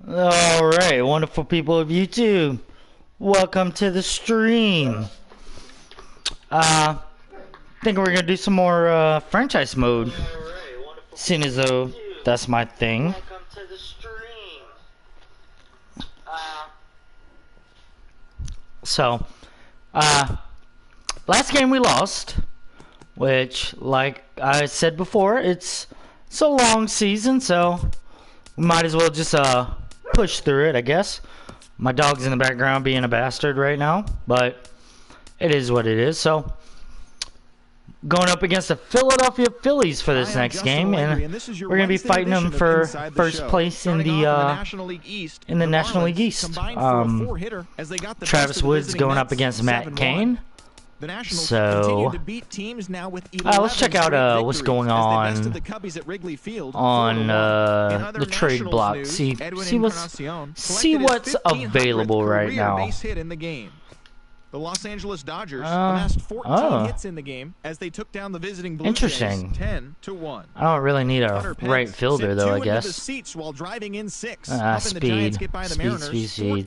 Alright, wonderful people of YouTube. Welcome to the stream. Think we're gonna do some more franchise mode. Seeing as though that's my thing. So, last game we lost, which, like I said before, it's a long season, so we might as well just push through it, I guess. My dog's in the background being a bastard right now, but it is what it is. So, going up against the Philadelphia Phillies for this next game, and we're going to be fighting them for first place in the National League East. Travis Wood's going up against Matt Cain. So, let's check out what's going on the trade block. See what's available right now. The Los Angeles Dodgers amassed 14 hits in the game as they took down the visiting Blue Jays 10-1. I don't really need a right fielder though, I guess. Seats while driving in 6. Speed,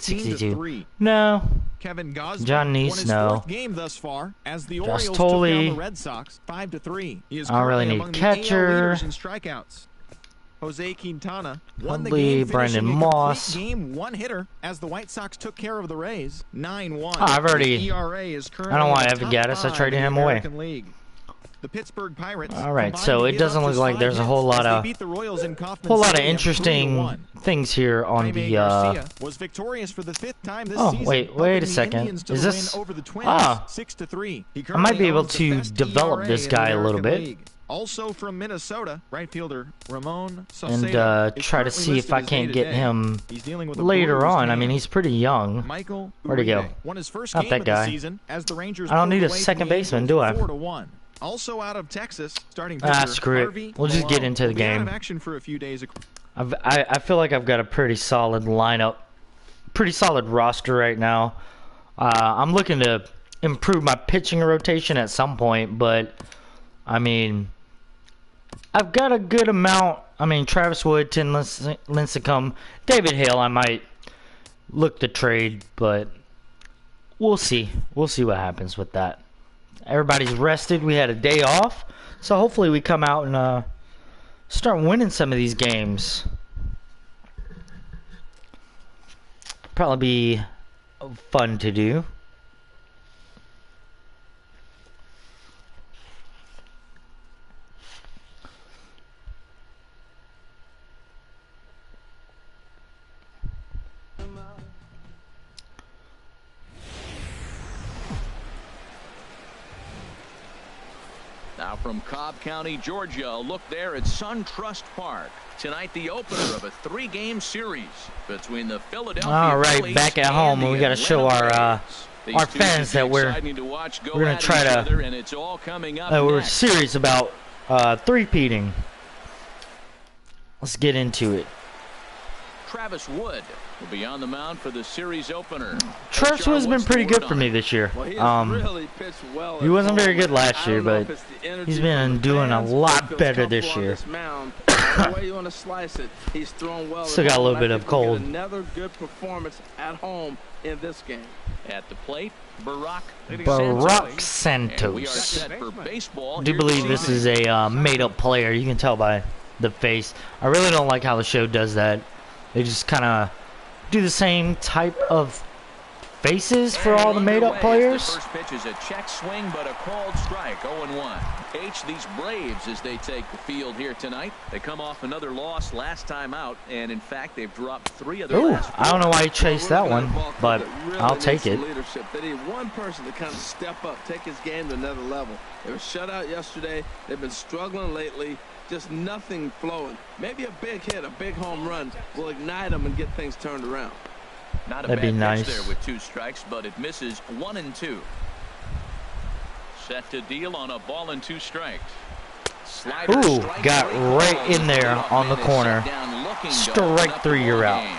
62. No. Kevin Gosman John Neese, no. Game thus far as the Josh Orioles Tolley. took down the Red Sox 5-3. He is I don't really currently need among the catcher. AL leaders in strikeouts. Jose Quintana won the Probably game, Brandon finishing a Moss. complete game one-hitter as the White Sox took care of the Rays 9-1. I've already. His ERA is I currently don't want in the Evan top Gattis. I 5 traded in the him away. American League. The Pittsburgh Pirates. All right, combined so to it give doesn't up look just like 5 there's a hits whole lot as they of beat the Royals in Kauffman Stadium interesting 3-1. things here on Jaime the. Garcia was victorious for the 5th time this season, Wait helping a the second. Indians to Is the this? win over the Twins, 6-3. He I might be currently able owns the to best develop ERA this in the guy a little American bit. League. Also from Minnesota, right fielder Ramon And Saucedo is try to currently see if listed I as can't get day-to-day. him He's dealing with a later bruised on. I mean, hand. he's pretty young. Michael Where'd he go? Uribe won his first Not game that of guy. the season as the Rangers I don't pulled need a away from second the baseman, Angels do I? 4-1. Also out of Texas, starting pitcher Screw it. Harvey We'll just get Malone into the will be out game. of action for a few days. I feel like I've got a pretty solid lineup, pretty solid roster right now. I'm looking to improve my pitching rotation at some point, but I mean, I've got a good amount. I mean, Travis Wood, Tim Lincecum, David Hale, I might look to trade, but we'll see. We'll see what happens with that. Everybody's rested. We had a day off, so hopefully we come out and start winning some of these games. Probably be fun to do. Now from Cobb County, Georgia, a look there at SunTrust Park. Tonight, the opener of a 3-game series between the Philadelphia Phillies back at home, and we got to show our fans that we're going to try to. And it's all coming up We're next. serious about three-peating. Let's get into it. Travis Wood will be on the mound for the series opener. Travis Wood's been pretty good for me this year. He wasn't very good last year, but he's been doing a lot better this year. Still got a little bit of cold. Another good performance at home in this game. At the plate, Barack Santos. set for baseball. I do believe this is a made-up player. You can tell by the face. I really don't like how the show does that. They just kind of do the same type of faces for all the made-up players. The first pitch is a check swing, but a called strike. 0-1. These Braves as they take the field here tonight. They come off another loss last time out, and in fact, they've dropped 3 of their last 4. I don't know why he chased that one, but I'll take it. Leadership. They need one person to kind of step up, take his game to another level. They were shut out yesterday. They've been struggling lately. Just nothing flowing. Maybe a big hit, a big home run will ignite them and get things turned around. Not a That'd be bad nice. pitch there with 2 strikes, but it misses 1-2. Set to deal on a ball and 2 strikes. Slider, Ooh, strike got three. right in there on the corner. Down looking Strike up 3, the you're ball out. game.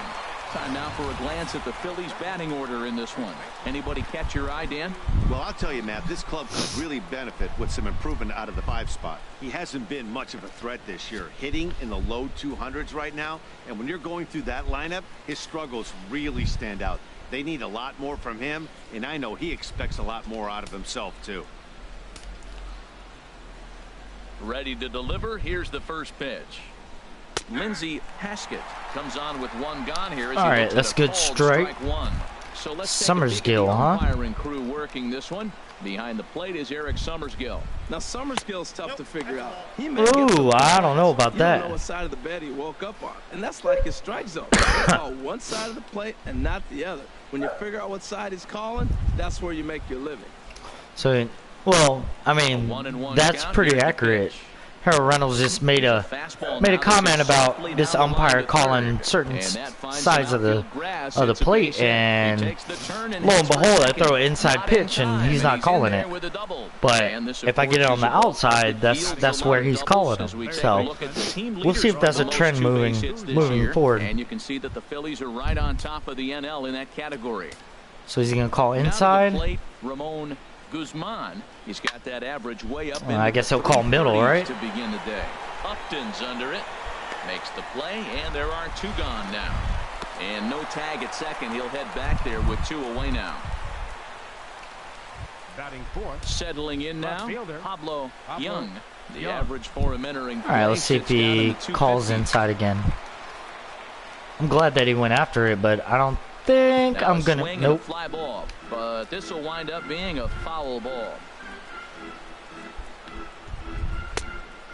Time now for a glance at the Phillies batting order in this one. Anybody catch your eye, Dan? Well, I'll tell you, Matt, this club could really benefit with some improvement out of the 5 spot. He hasn't been much of a threat this year, hitting in the low 200s right now. And when you're going through that lineup, his struggles really stand out. They need a lot more from him, and I know he expects a lot more out of himself, too. Ready to deliver. Here's the first pitch. Lindsey Haskett comes on with 1 gone here. All right, that's good strike. So let's Summersgill, huh? Umpiring crew working this one. Behind the plate is Eric Summersgill. Now Summersgill's tough to figure out. Ooh, I don't know about that. You don't know what side of the bed he woke up on, and that's like his strike zone. It's all one side of the plate and not the other. When you figure out what side he's calling, that's where you make your living. So, well, I mean, that's pretty accurate. Harold Reynolds just made a comment about this umpire calling certain sides of the plate, and lo and behold, I throw an inside pitch and he's not calling it. But if I get it on the outside, that's where he's calling them. So we'll see if that's a trend moving forward. And you can see that the Phillies are right on top of the NL in that category. So is he gonna call inside? Ramon Guzman. He's got that average way up. I guess he'll call middle, right? To begin the day. Upton's under it. Makes the play, and there are 2 gone now. And no tag at second. He'll head back there with 2 away now. Batting fourth. Settling in now, Pablo Young. The average for him entering. All right, let's see if he calls inside again. I'm glad that he went after it, but I don't think I'm gonna. Nope. Fly ball, but this will wind up being a foul ball.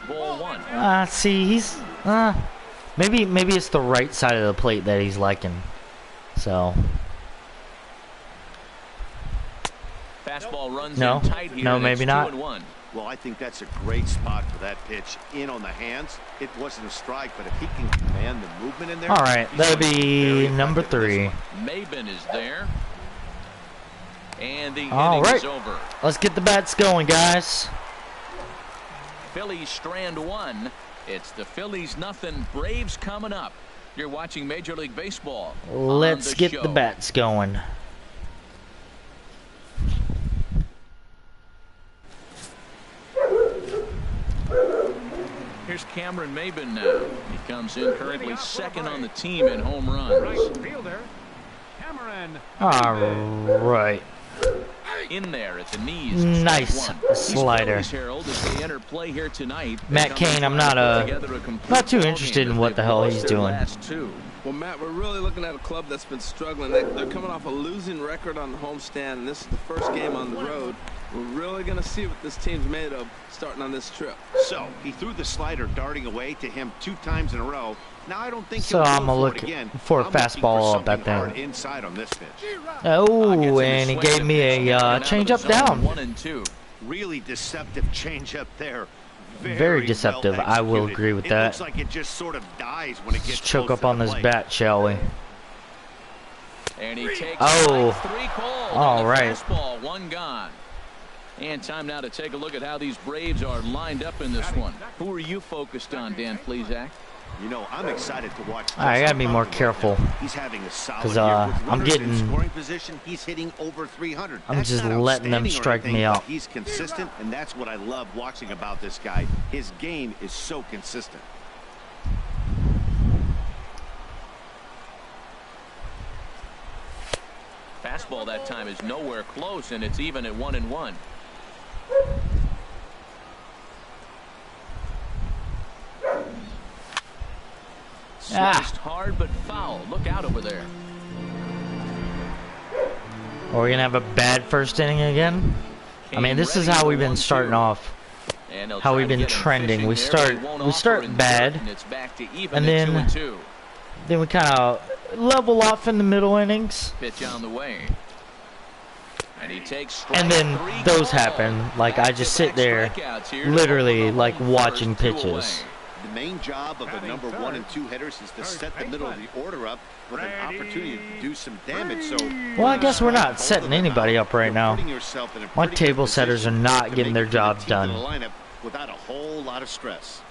Ball 1. See, he's maybe it's the right side of the plate that he's liking. So fastball runs no, in tight here, no, maybe not. Well, I think that's a great spot for that pitch in on the hands. It wasn't a strike, but if he can command the movement in there. All right, that'll be number 3. Maben is there. And the all inning right, is over. Let's get the bats going, guys. Phillies strand 1. It's the Phillies nothing. Braves coming up. You're watching Major League Baseball. Let's get the bats going. Here's Cameron Maben now. He comes in currently 2nd on the team in home runs. Right fielder, Cameron. All right. In there at the knees. Nice slider. Matt Cain, I'm not too interested in what the hell he's doing. Well, Matt, we're really looking at a club that's been struggling. They're coming off a losing record on the homestand, and this is the first game on the road. We're really going to see what this team's made of starting on this trip. So he threw the slider darting away to him 2 times in a row. Now I don't think so. I'm gonna look for a fastball up that thing. Inside on this pitch. Oh, and he gave me a change up down. 1 and 2. Really deceptive change up there. Very deceptive. Well, I will agree with that. Looks like it just sort of dies when it gets Let's choke up on this plate. bat, shall we? And he takes 3 cold. All right. Fastball, 1 gone. And time now to take a look at how these Braves are lined up in this one. Who are you focused on, Dan Plesac? You know, I'm excited to watch. I gotta be more careful. He's having a solid because I'm getting in scoring position. He's hitting over 300. I'm just letting them strike me out. He's consistent, and that's what I love watching about this guy. His game is so consistent. Fastball that time is nowhere close, and it's even at 1 and 1. Sliced hard but foul. Look out over there. Are we gonna have a bad first inning again? I mean, this is how we've been starting off. How we've been trending. We start bad, and then we kind of level off in the middle innings. Pitch on the way. And he takes and then those happen. Like I just sit there, literally like watching pitches. The main job of the number 1 and 2 hitters is to set the middle of the order up with an opportunity to do some damage. So, well, I guess we're not setting anybody up right now. My table setters are not getting their job done. Without a whole lot of stress.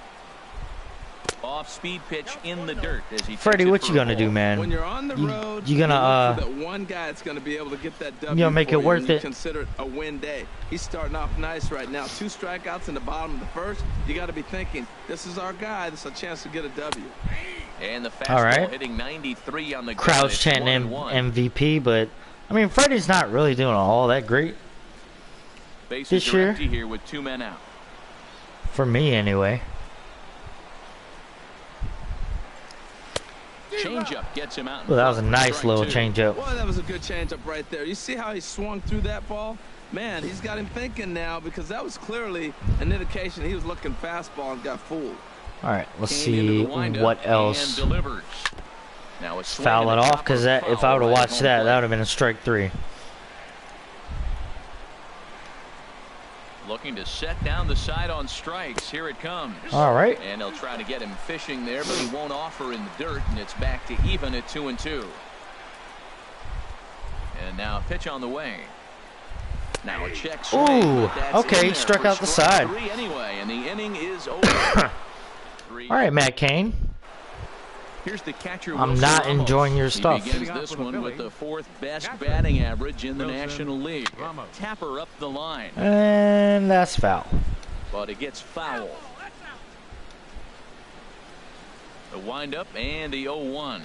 Off-speed pitch in the dirt as he Freddie, what you gonna do, man? When you're on the road, you gonna that one guy that's gonna be able to get that W. You gonna make it worth it? Consider it a win day. He's starting off nice right now. 2 strikeouts in the bottom of the first. You got to be thinking, this is our guy. This is a chance to get a W. And the fastball hitting 93 on the crowd's chanting MVP, but I mean Freddie's not really doing all that great this year. Empty here with 2 men out. For me, anyway. Changeup gets him out. Well, that was a nice little changeup. Well, that was a good changeup right there. You see how he swung through that ball? Man, he's got him thinking now because that was clearly an indication he was looking fastball and got fooled. All right, let's see what else. Now foul it off, because if I would have watched that, that would have been a strike 3. Looking to set down the side on strikes. Here it comes. All right. And they'll try to get him fishing there, but he won't offer in the dirt, and it's back to even at 2-2. And now a pitch on the way. Now a check swing. Ooh, okay, struck out the side. 3 anyway, and the inning is over. All right, Matt Cain. Here's the catcher. I'm not enjoying your stuff. He begins this one with the 4th best batting average in the National League. Tapper up the line. And that's foul. But it gets foul. The windup and the 0-1.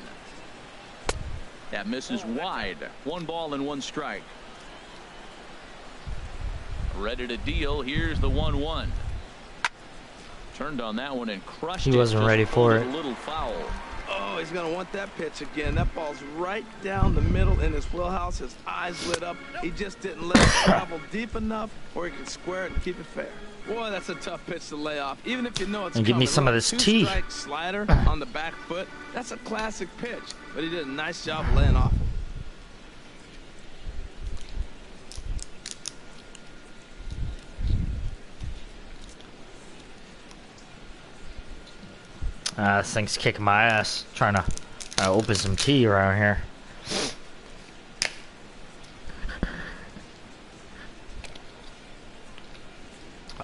That misses wide. 1 ball and 1 strike. Ready to deal. Here's the 1-1. Turned on that one and crushed it. He wasn't ready for it. A little foul. Oh, he's going to want that pitch again. That ball's right down the middle in his wheelhouse. His eyes lit up. He just didn't let it travel deep enough where he could square it and keep it fair. Boy, that's a tough pitch to lay off. Even if you know it's and give me some of this tea. 2-strike slider on the back foot. That's a classic pitch. But he did a nice job of laying off it. This thing's kicking my ass. Trying to open some tea around here.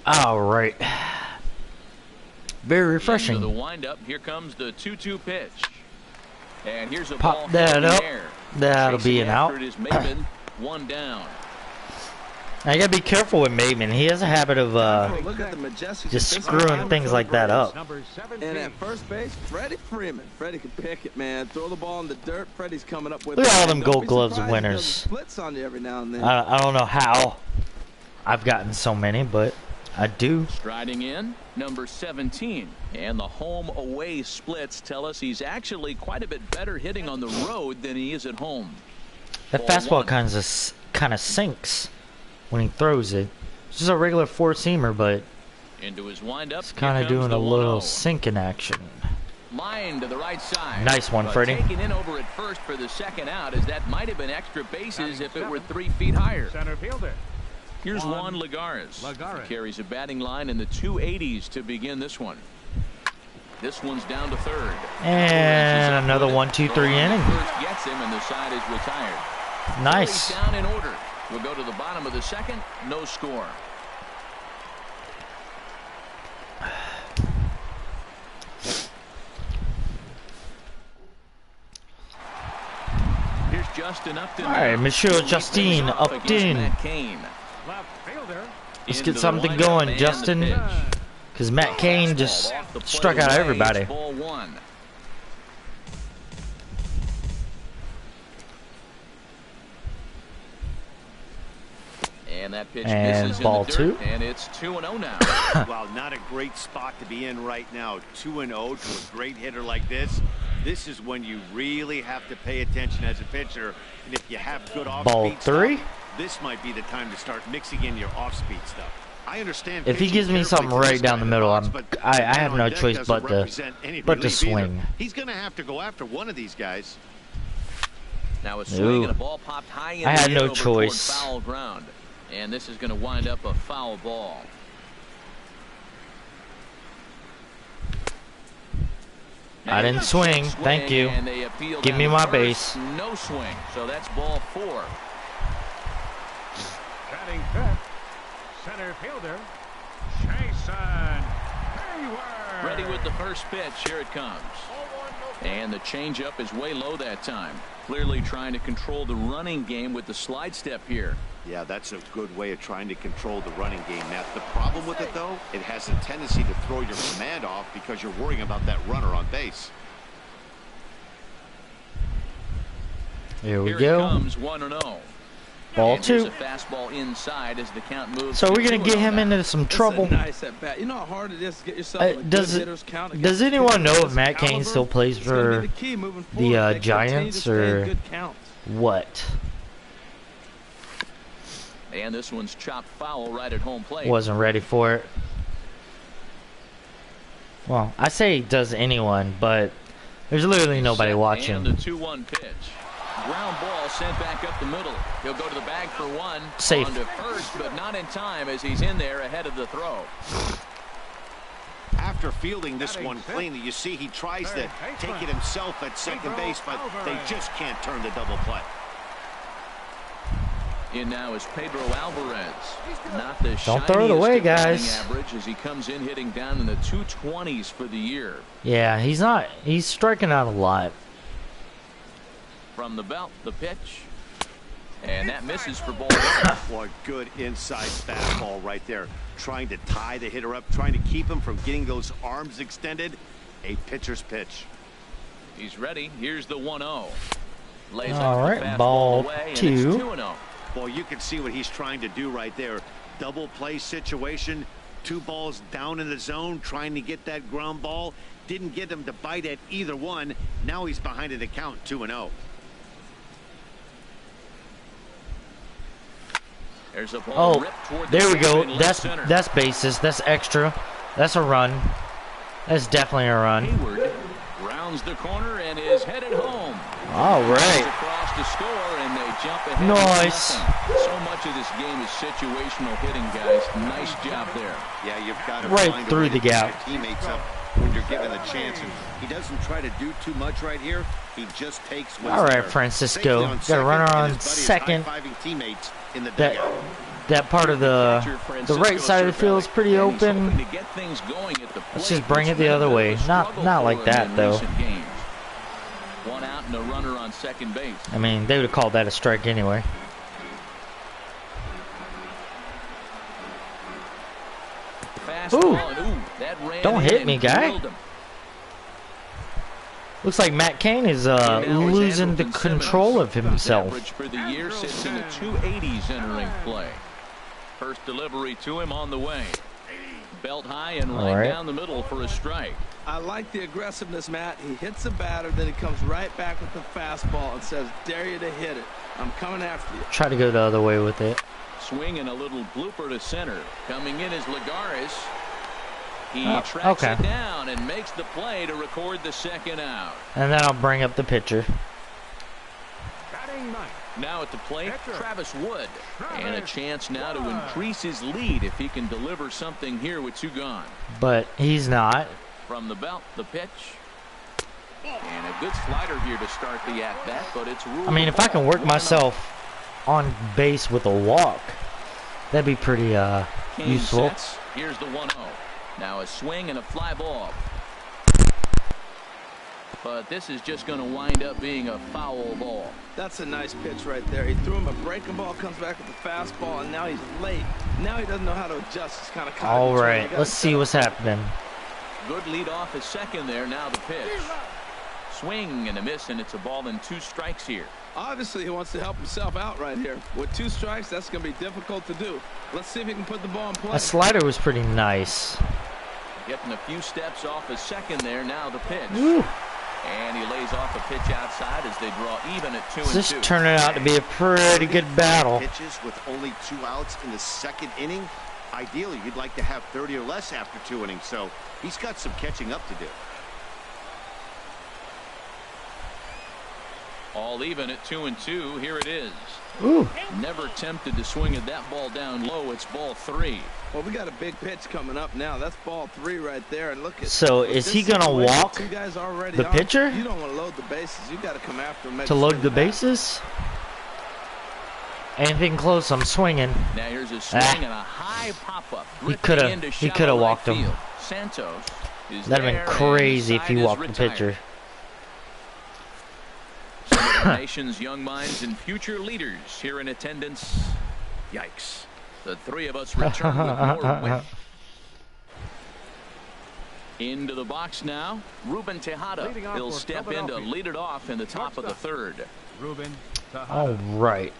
All right. Very refreshing. Into the windup. Here comes the 2-2 pitch. And here's a pop ball that up. Air. That'll be an out. It is Maven, 1 down. I gotta be careful with Maven. He has a habit of just screwing things like that up. And at first base, Freddie Freeman. Freddie can pick it, man. Throw the ball in the dirt. Freddie's coming up with. Look at all them Gold Gloves winners. Splits on you every now and then. I don't know how I've gotten so many, but I do. Striding in, number 17. And the home-away splits tell us he's actually quite a bit better hitting on the road than he is at home. That fastball kind of sinks when he throws it. It's just a regular 4-seamer, but into his windup, it's kind of doing a little sinking action. Line to the right side. Nice one, Freddie. Taking in over at first for the 2nd out, as that might have been extra bases if it were 3 feet higher. Center fielder. Here's Juan Lagares. He carries a batting line in the 280s to begin this one. This one's down to 3rd. And another 1-2-3 inning. First gets him, and the side is retired. Nice. Down in order. We'll go to the bottom of the 2nd. No score. Here's Justin Upton. All right, Monsieur Justin Upton. Let's get something going, Justin. Because Matt Cain just struck out everybody. And that pitch misses ball 2. And it's 2-0 now. Well, not a great spot to be in right now. 2-0 to a great hitter like this. This is when you really have to pay attention as a pitcher. And if you have good off-speed ball 3. stuff, this might be the time to start mixing in your off-speed stuff. I understand. If he gives me something right down the middle, I have no choice but to swing. He's going to have to go after one of these guys. Now a swing and a ball popped high in I had the no air over choice. toward foul ground. And this is going to wind up a foul ball. I didn't swing. Thank you. Give me my base. No swing. So that's ball 4. Batting 5th, center fielder, Jason Ready with the first pitch. Here it comes. And the changeup is way low that time. Clearly trying to control the running game with the slide step here. Yeah, that's a good way of trying to control the running game. Now, the problem with it, though, it has a tendency to throw your command off because you're worrying about that runner on base. Here we Here go. It comes 1-0. Ball And here's two. a fastball inside as the count moves. So we're to gonna get 2-0 him now. into some trouble. Nice at bat. You know how hard it is to get yourself in a good hitter's count against Does anyone pitchers know of if this Matt Cain caliber? still plays It's gonna for be the key moving the forward. They continue to Giants stay in or good counts. what? And this one's chopped foul right at home plate. Wasn't ready for it. Well, I say does anyone, but there's literally nobody Set, and watching. the 2-1 pitch. Ground ball sent back up the middle. He'll go to the bag for one. Safe. On to first, but not in time as he's in there ahead of the throw. After fielding this one cleanly, you see he tries to take it himself at second base, but they just can't turn the double play. In now is Pedro Alvarez. Not the Don't throw it away, shiniest of batting guys. average as he comes in hitting down in the 220s for the year. Yeah, he's striking out a lot. From the belt, the pitch. And that misses for ball one. Boy, good inside fastball right there. Trying to tie the hitter up, trying to keep him from getting those arms extended. A pitcher's pitch. He's ready. Here's the 1-0. Lays All off the right, fastball ball away, and two. it's 2-0. Well, you can see what he's trying to do right there. Double play situation. 2 balls down in the zone, trying to get that ground ball. Didn't get him to bite at either one. Now he's behind in the count, 2-0. There's a ball ripped Oh, toward the there we go. gap in left center. That's bases. That's extra. That's a run. That's definitely a run. Hayward rounds the corner and is headed home. All Runs right. across to score, and they jump ahead. Nice. 1-0. So much of this game is situational hitting, guys. Nice job there. Yeah, you've got to Right find a through way the to get gap. your teammates up when you're given the chance. And he doesn't try to do too much right here. He just takes what's All right, there. Francisco. Safely on Got a second, runner and on his buddy is second. high-fiving teammates in the That dugout. that part of the right side of the field is pretty And he's open. hoping to get things going at the Let's plate, just bring which it the other has been a way. struggle Not for like him that, in though. recent games. One out and a runner on second base. I mean, they would have called that a strike anyway. Fastball, and that ran Don't in hit and me, guy. drilled him. Looks like Matt Cain is Now is losing the Andrelton control Simmons. of himself. Average for the year sits in the 280s entering play. First delivery to him on the way. Belt high and All right right. down the middle for a strike. I like the aggressiveness, Matt. He hits the batter, then he comes right back with the fastball and says, dare you to hit it. I'm coming after you. Try to go the other way with it. Swinging a little blooper to center. Coming in is Lagares. He Oh, tracks okay. it down and makes the play to record the second out. And then I'll bring up the pitcher. Batting ninth. Now at the plate, Pitcher. Travis Wood. And a chance now to increase his lead if he can deliver something here with 2 gone. But he's not. From the belt, the pitch. And a good slider here to start the at-bat, but it's ruled I mean, if I can work 1-0. myself on base with a walk, that'd be pretty Kane useful. sets. Here's the 1-0. Now a swing and a fly ball. But this is just going to wind up being a foul ball. That's a nice pitch right there. He threw him a breaking ball, comes back with the fastball, and now he's late. Now he doesn't know how to adjust. He's kind of caught. All right, let's see what's happening. Good lead off his second there. Now the pitch. Swing and a miss, and it's a ball and 2 strikes here. Obviously, he wants to help himself out right here. With 2 strikes, that's going to be difficult to do. Let's see if he can put the ball in play. That slider was pretty nice. Getting a few steps off his second there. Now the pitch. Woo. And he lays off a pitch outside as they draw even at 2-2. This is turning out to be a pretty good battle. Pitches with only 2 outs in the second inning. Ideally, you'd like to have 30 or less after 2 innings, so he's got some catching up to do. All even at 2-2. Here it is. Ooh. Never tempted to swing at that ball down low. It's ball 3. Well, we got a big pitch coming up now. That's ball 3 right there. And look at. So with is this he gonna situation, walk 2 guys already the on, pitcher? You don't want to load the bases. You got to come after him. To load the bases? Anything close, I'm swinging. Now here's a swing and a high pop-up. He could have walked him. Santos is That'd have been crazy if he walked the pitcher. Some of the nation's young minds and future leaders here in attendance. Yikes. The three of us return with more wins. Into the box now, Ruben Tejada. He'll step in to lead it off in the top of the third. Ruben Tejada. All right.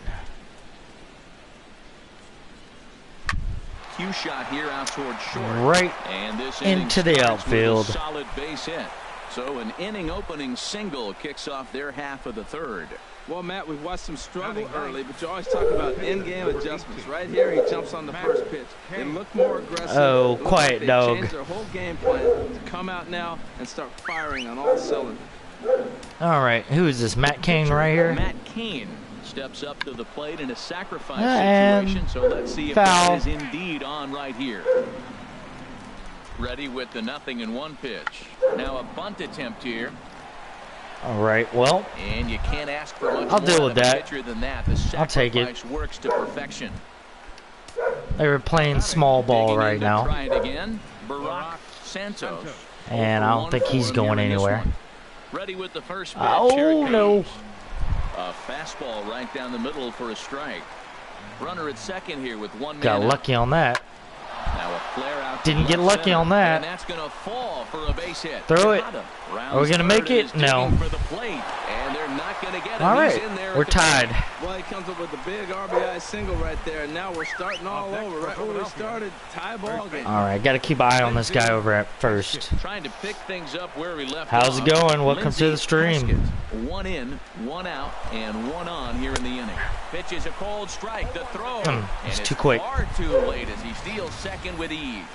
Cue shot here out towards short. Right and this into the outfield. Solid base hit. So an inning opening single kicks off their half of the third. Well, Matt, we've watched him struggle early, but you always talk about in-game adjustments. Right here, he jumps on the first pitch. They look more aggressive. Oh, quiet dog. They changed their whole game plan to come out now and start firing on all cylinders. All right, who is this? Matt Cain right here? Matt Cain steps up to the plate in a sacrifice and situation. So let's see if that is indeed on right here. Ready with the 0-1 pitch. Now a bunt attempt here. All right, well, and you can't ask for much I'll deal with that. Pitcher than that. The I'll take it. Works to perfection. They were playing small ball right now. Try it again. Barack Santos. And I don't think he's going anywhere. Ready with the first pitch. Oh, no. A fastball right down the middle for a strike. Runner at second here with 1 man. Got lucky on that. Now a flare out. Didn't get lucky on that. And that's going to fall for a base hit. Throw it. Are we going to make it? No. For the plate, and they're not going to get it. All right. We're tied. Well, he comes up with a big RBI single right there, and now we're starting all over. Right where we started, tie ball game. All right, got to keep an eye on this guy over at first. Trying to pick things up where we left How's off. it going? Welcome to the stream. Haskett. 1 in, 1 out, and 1 on here in the inning. Pitch is a cold strike. The throw. It's too quick. Far too late as he steals second with ease.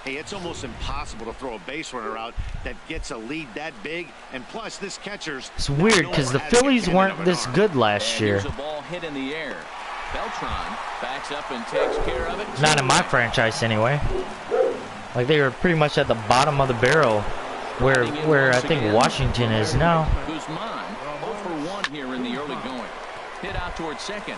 Hey, it's almost impossible to throw a base runner out that gets a lead that big. And plus, this catcher's... It's weird because the Phillies weren't this good last year. There's a ball hit in the air. Beltran backs up and takes care of it. Not in my franchise anyway. Like they were pretty much at the bottom of the barrel where I think Washington is now. Guzman 0 for 1 here in the early going. Hit out towards second.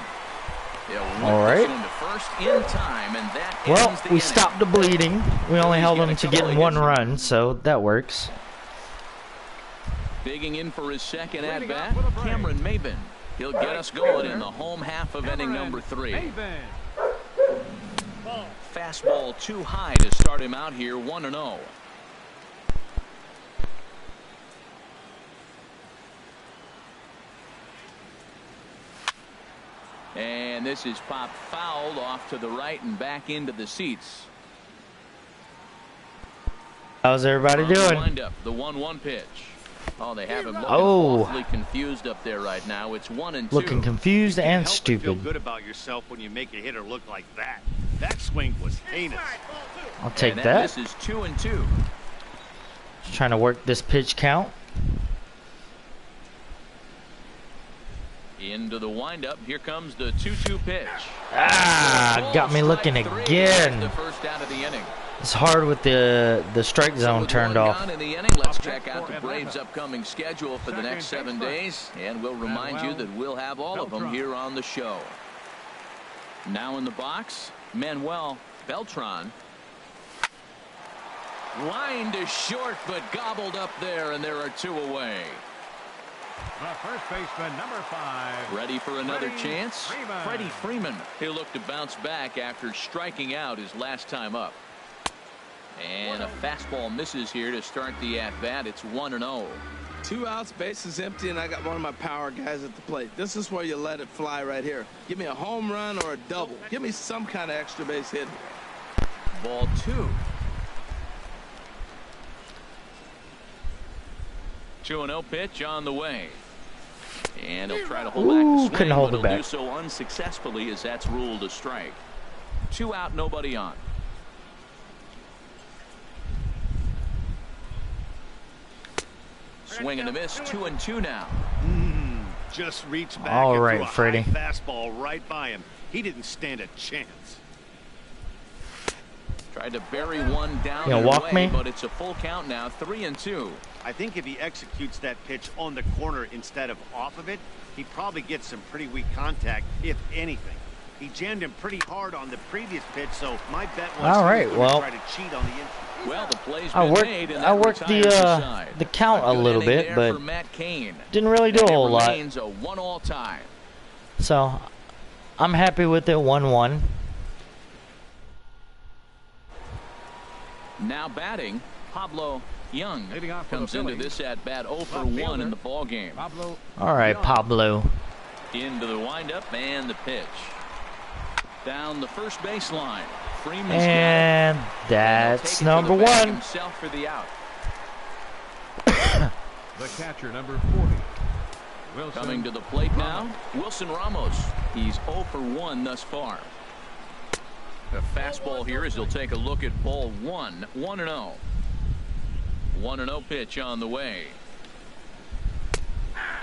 All right. First in time, and that well, we stopped the bleeding. We only held them to getting 1 run, so that works. Digging in for his second at bat, Cameron Maybin. He'll get us going in the home half of inning number 3. Fastball too high to start him out here, 1-0. And this is popped fouled off to the right and back into the seats. How's everybody doing? Wind up, the 1-1 pitch. Oh, they have him looking awfully confused up there right now. It's 1-2. Looking confused and stupid. Feel good about yourself when you make a hitter look like that. That swing was heinous. I'll take that. This is 2-2. Just trying to work this pitch count. Into the windup. Here comes the 2-2 pitch. Ah, got me looking again. The first out of the inning. It's hard with the strike zone turned off. In the inning, let's check out the Braves' upcoming schedule for the next 7 days, and we'll remind you that we'll have all of them here on the show. Now in the box, Manuel Beltran. Line to short, but gobbled up there, and there are 2 away. The first baseman, number 5. Ready for another chance? Freddie Freeman. He'll look to bounce back after striking out his last time up. And a fastball misses here to start the at-bat. It's 1-0. 2 outs, bases empty, and I got one of my power guys at the plate. This is where you let it fly right here. Give me a home run or a double. Give me some kind of extra base hit. Ball 2. 2-0 pitch on the way. And he'll try to hold back the swing, couldn't hold it but back. he'll do so unsuccessfully as that's ruled a strike. 2 out, nobody on. Swing and a miss, 2-2 now. Just reached back All and right, threw a Freddie. high fastball right by him. He didn't stand a chance. Tried to bury one down You gonna and walk away, me? but it's a full count now, 3-2. I think if he executes that pitch on the corner instead of off of it, he probably gets some pretty weak contact, if anything. He jammed him pretty hard on the previous pitch, so my bet was all right, well, try to cheat on the infield. Well, the play's I been worked, made, and I that worked retires the count a little bit, but for Matt Cain. didn't really do a whole lot. It remains a 1-all tie. So, I'm happy with it, 1-1. Now batting, Pablo Young Leading off for comes the into Phillies. this at bat 0 for Left 1 fielder, in the ball game. Pablo All right, Young. Pablo. Into the windup and the pitch. Down the first baseline. Freeman's And that's number 1. Himself for the out. The catcher, number 40. Wilson Coming to the plate now, Wilson Ramos. He's 0 for 1 thus far. A fastball here as he'll take a look at ball 1. 1-0. 1-0 pitch on the way.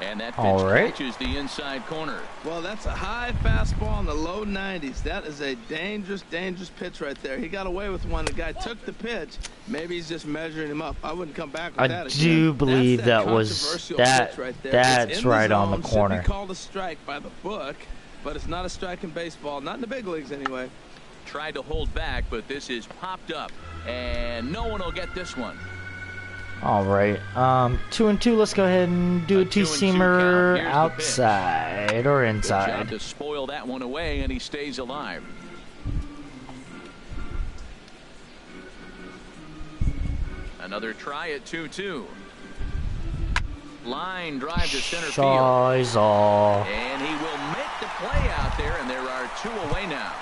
And that pitch catches the inside corner. Well, that's a high fastball in the low 90s. That is a dangerous, dangerous pitch right there. He got away with one. The guy took the pitch. Maybe he's just measuring him up. I wouldn't come back with that I again. do believe That's that was controversial that. pitch right there. That's It's in right the on the zone, corner. Should be called a strike by the book, but it's not a strike in baseball. Not in the big leagues anyway. Tried to hold back, but this is popped up, and no one will get this one. All right, 2-2. Let's go ahead and do a 2-seamer outside or Good job inside. to spoil that one away, and he stays alive. Another try at 2-2. Line drive to center field. Shiza. And he will make the play out there, and there are 2 away now.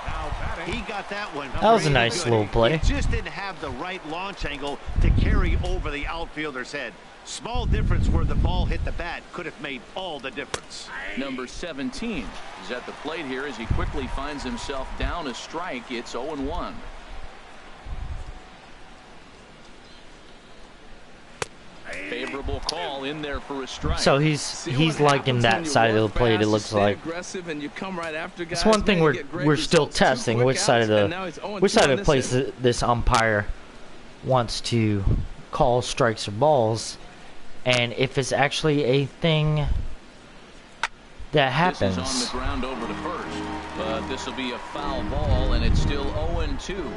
now batting. He got that one. That was a really nice good. little play. He just didn't have the right launch angle to carry over the outfielder's head. Small difference where the ball hit the bat could have made all the difference. Number 17 is at the plate here as he quickly finds himself down a strike. It's 0-1. Favorable call in there for a strike. So he's like in that side of the plate. It looks like. It's one thing we're still testing which side of the place this umpire wants to call strikes or balls, and if it's actually a thing that happens. This is on the ground over to first, but this will be a foul ball, and it's still 0-2.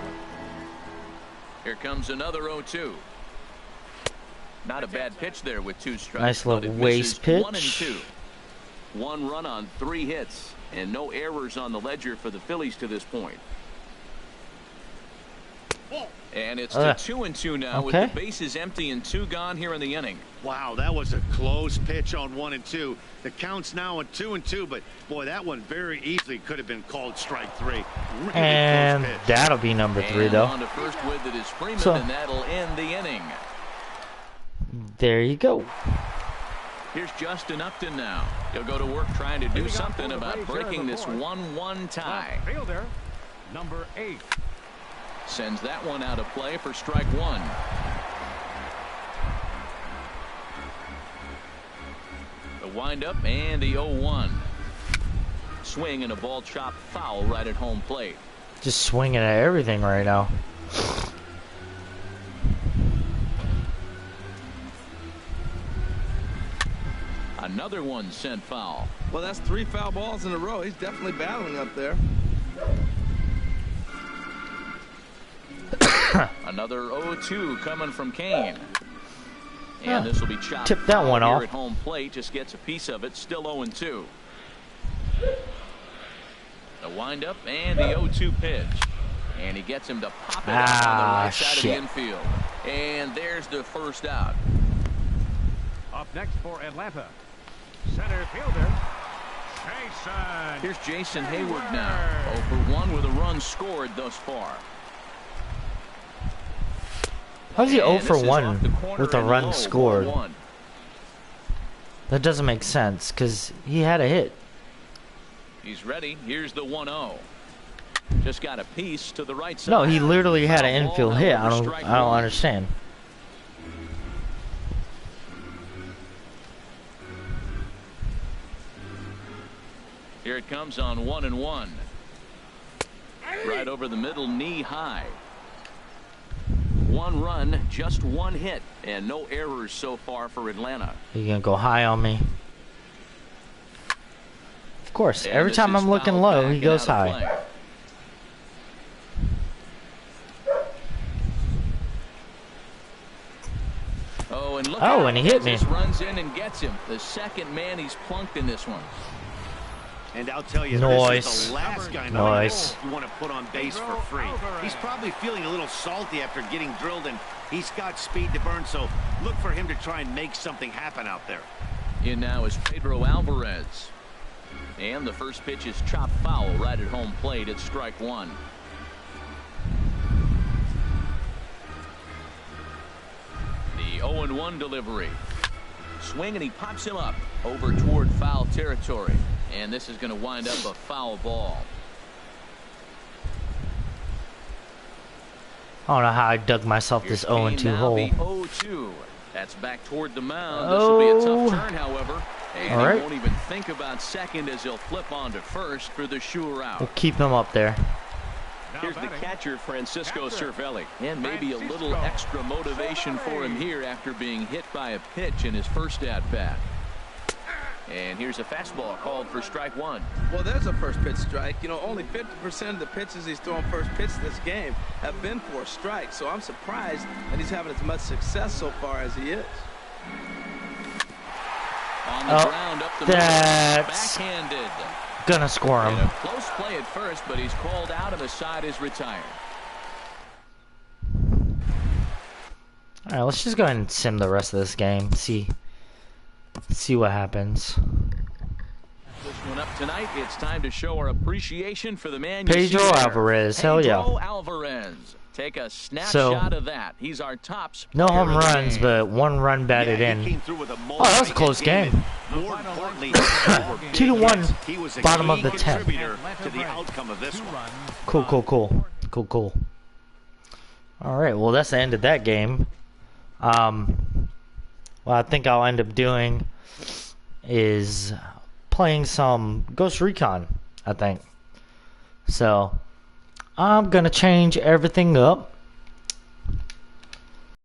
Here comes another 0-2. Not a bad pitch there with 2 strikes. Nice little waste pitch. 1-2. 1 run on 3 hits, and no errors on the ledger for the Phillies to this point. And it's to 2-2 now with the bases empty and 2 gone here in the inning. Wow, that was a close pitch on 1 and 2. The count's now at 2-2, but boy, that one very easily could have been called strike 3. Really and close pitch. that'll be number 3 though. On to first with it is Freeman, So, and that'll end the inning. There you go. Here's Justin Upton now. He'll go to work trying to do something about breaking this 1-1 tie. Fielder, number 8. Sends that one out of play for strike 1. The windup and the 0-1. Swing and a ball chopped foul right at home plate. Just swinging at everything right now. Another one sent foul. Well, that's 3 foul balls in a row. He's definitely battling up there. Another 0-2 coming from Cain. And this will be chopped. Tip that one off. Here at home plate, just gets a piece of it. Still 0-2. The windup and the 0-2 pitch. And he gets him to pop it out on the right side of the infield. And there's the first out. Up next for Atlanta, center fielder, Jason. Here's Jason Hayward now. 0 for 1 with a run scored thus far. How's he 0 for this is 1 off the corner with a and run low, scored? 1-1. That doesn't make sense because he had a hit. He's ready. Here's the 1-0. Just got a piece to the right side. No, he literally had an Foul infield ball, hit. however, I strike don't 1. understand. Here it comes on 1-1. Right over the middle, knee high. 1 run, just 1 hit, and no errors so far for Atlanta. You gonna go high on me? course. And Every this time is I'm looking fouled low, back he and goes out of high. play. Oh, and look out. And he hit me. Just runs in and gets him. The second man he's plunked in this one. And I'll tell you, Nice. this is the last guy Nice. you want to put on base for free. He's probably feeling a little salty after getting drilled, and he's got speed to burn, so look for him to try and make something happen out there. In now is Pedro Alvarez. And the first pitch is chopped foul right at home plate. It's strike one. The 0-1 delivery. Swing, and he pops him up over toward foul territory. And this is going to wind up a foul ball. I don't know how I dug myself this 0-2 hole. The 0-2. That's back toward the mound. This will be a tough turn, however. And he won't even think about second as he'll flip on to first for the sure out. We'll keep him up there. Here's the catcher, Francisco Cervelli. And maybe a little extra motivation for him here after being hit by a pitch in his first at-bat. And here's a fastball called for strike one. Well, there's a first pitch strike. You know, only 50% of the pitches he's throwing first pitch this game have been for a strike. So I'm surprised that he's having as much success so far as he is. On the ground, up the middle, backhanded. Gonna score him. And a close play at first, but he's called out and the side is retired. All right, let's just go ahead and sim the rest of this game. See what happens. This one up tonight. It's time to show our appreciation for the man. Pedro Alvarez, hell yeah. Pedro Alvarez. Take a snapshot of that. He's our tops. No home runs, but 1 run batted in. Oh, that was a close game. 2-1, bottom of the 10th. Cool. All right, well that's the end of that game. What I think I'll end up doing is playing some Ghost Recon, I think. So I'm gonna change everything up